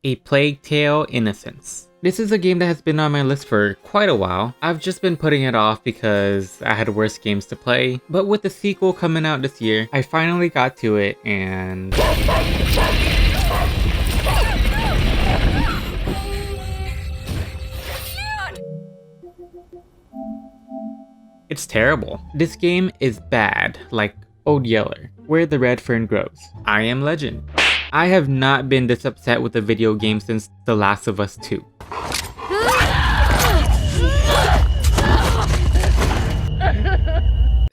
A Plague Tale: Innocence. This is a game that has been on my list for quite a while. I've just been putting it off because I had worse games to play, but with the sequel coming out this year, I finally got to it and... It's terrible. This game is bad, like Old Yeller, where the red fern grows. I Am Legend. I have not been this upset with a video game since The Last of Us 2.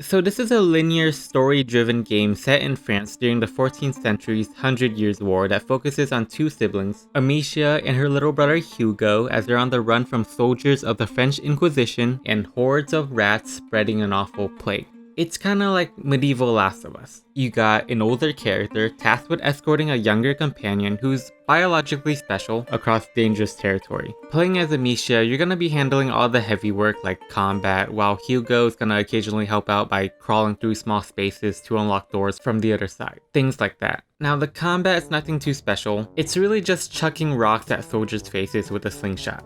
So this is a linear, story-driven game set in France during the 14th century's Hundred Years' War that focuses on two siblings, Amicia and her little brother Hugo, as they're on the run from soldiers of the French Inquisition and hordes of rats spreading an awful plague. It's kinda like medieval Last of Us. You got an older character tasked with escorting a younger companion who's biologically special across dangerous territory. Playing as Amicia, you're gonna be handling all the heavy work like combat, while Hugo is gonna occasionally help out by crawling through small spaces to unlock doors from the other side. Things like that. Now the combat is nothing too special. It's really just chucking rocks at soldiers' faces with a slingshot.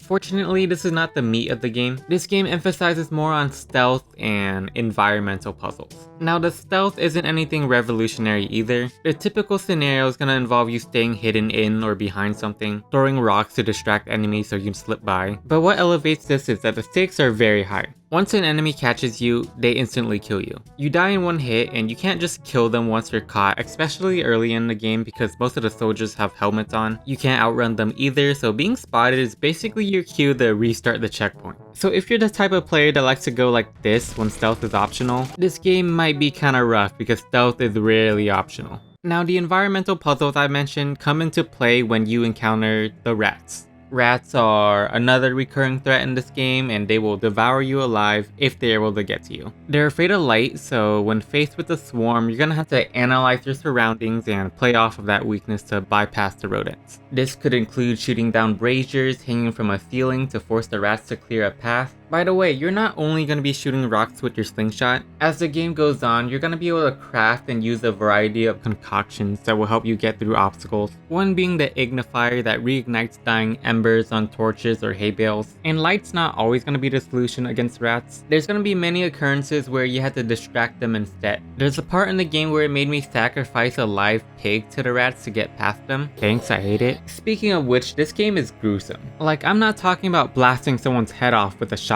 Fortunately, this is not the meat of the game. This game emphasizes more on stealth and environmental puzzles. Now, the stealth isn't anything revolutionary either. The typical scenario is going to involve you staying hidden in or behind something, throwing rocks to distract enemies so you can slip by. But what elevates this is that the stakes are very high. Once an enemy catches you, they instantly kill you. You die in one hit, and you can't just kill them once you're caught, especially early in the game because most of the soldiers have helmets on. You can't outrun them either, so being spotted is basically your cue to restart the checkpoint. So if you're the type of player that likes to go like this when stealth is optional, this game might be kinda rough because stealth is rarely optional. Now, the environmental puzzles I mentioned come into play when you encounter the rats. Rats are another recurring threat in this game, and they will devour you alive if they're able to get to you. They're afraid of light, so when faced with a swarm, you're gonna have to analyze your surroundings and play off of that weakness to bypass the rodents. This could include shooting down braziers hanging from a ceiling to force the rats to clear a path. By the way, you're not only going to be shooting rocks with your slingshot. As the game goes on, you're going to be able to craft and use a variety of concoctions that will help you get through obstacles. One being the ignifier that reignites dying embers on torches or hay bales. And light's not always going to be the solution against rats. There's going to be many occurrences where you have to distract them instead. There's a part in the game where it made me sacrifice a live pig to the rats to get past them. Thanks, I hate it. Speaking of which, this game is gruesome. Like, I'm not talking about blasting someone's head off with a shotgun.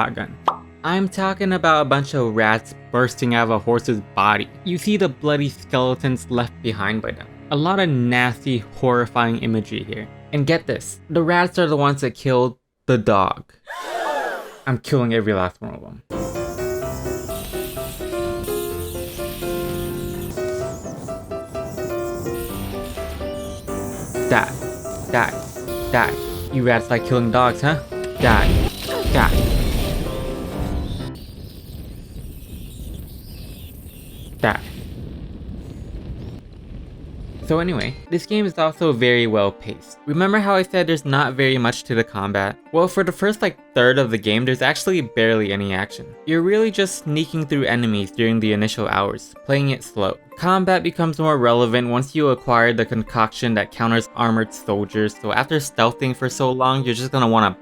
I'm talking about a bunch of rats bursting out of a horse's body. You see the bloody skeletons left behind by them. A lot of nasty, horrifying imagery here. And get this, the rats are the ones that killed the dog. I'm killing every last one of them. Die. Die. Die. You rats like killing dogs, huh? Die. Die. Die. So anyway, this game is also very well paced. Remember how I said there's not very much to the combat? Well, for the first third of the game, there's actually barely any action. You're really just sneaking through enemies during the initial hours, playing it slow. Combat becomes more relevant once you acquire the concoction that counters armored soldiers, so after stealthing for so long, you're just gonna wanna...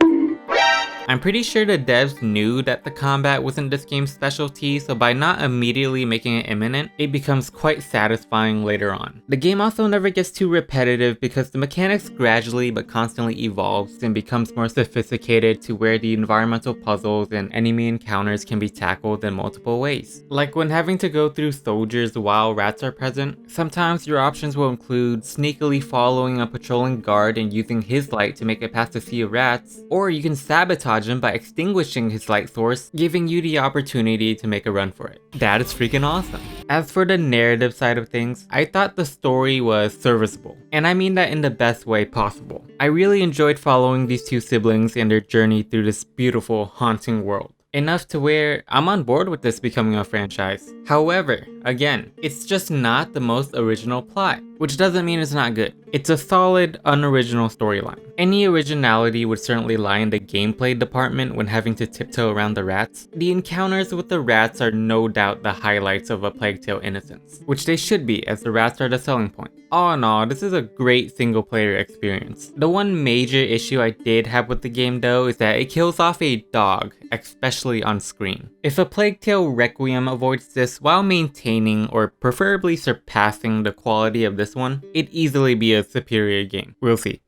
I'm pretty sure the devs knew that the combat wasn't this game's specialty, so by not immediately making it imminent, it becomes quite satisfying later on. The game also never gets too repetitive because the mechanics gradually but constantly evolves and becomes more sophisticated to where the environmental puzzles and enemy encounters can be tackled in multiple ways. Like when having to go through soldiers while rats are present, sometimes your options will include sneakily following a patrolling guard and using his light to make it past a sea of rats, or you can sabotage him by extinguishing his light source, giving you the opportunity to make a run for it. That is freaking awesome. As for the narrative side of things, I thought the story was serviceable, and I mean that in the best way possible. I really enjoyed following these two siblings and their journey through this beautiful, haunting world. Enough to where I'm on board with this becoming a franchise. However, again, it's just not the most original plot, which doesn't mean it's not good. It's a solid, unoriginal storyline. Any originality would certainly lie in the gameplay department when having to tiptoe around the rats. The encounters with the rats are no doubt the highlights of A Plague Tale: Innocence, which they should be, as the rats are the selling point. All in all, this is a great single player experience. The one major issue I did have with the game though is that it kills off a dog, especially on screen. If A Plague Tale Requiem avoids this while maintaining or preferably surpassing the quality of this one, it'd easily be a superior game. We'll see.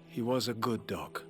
He was a good dog.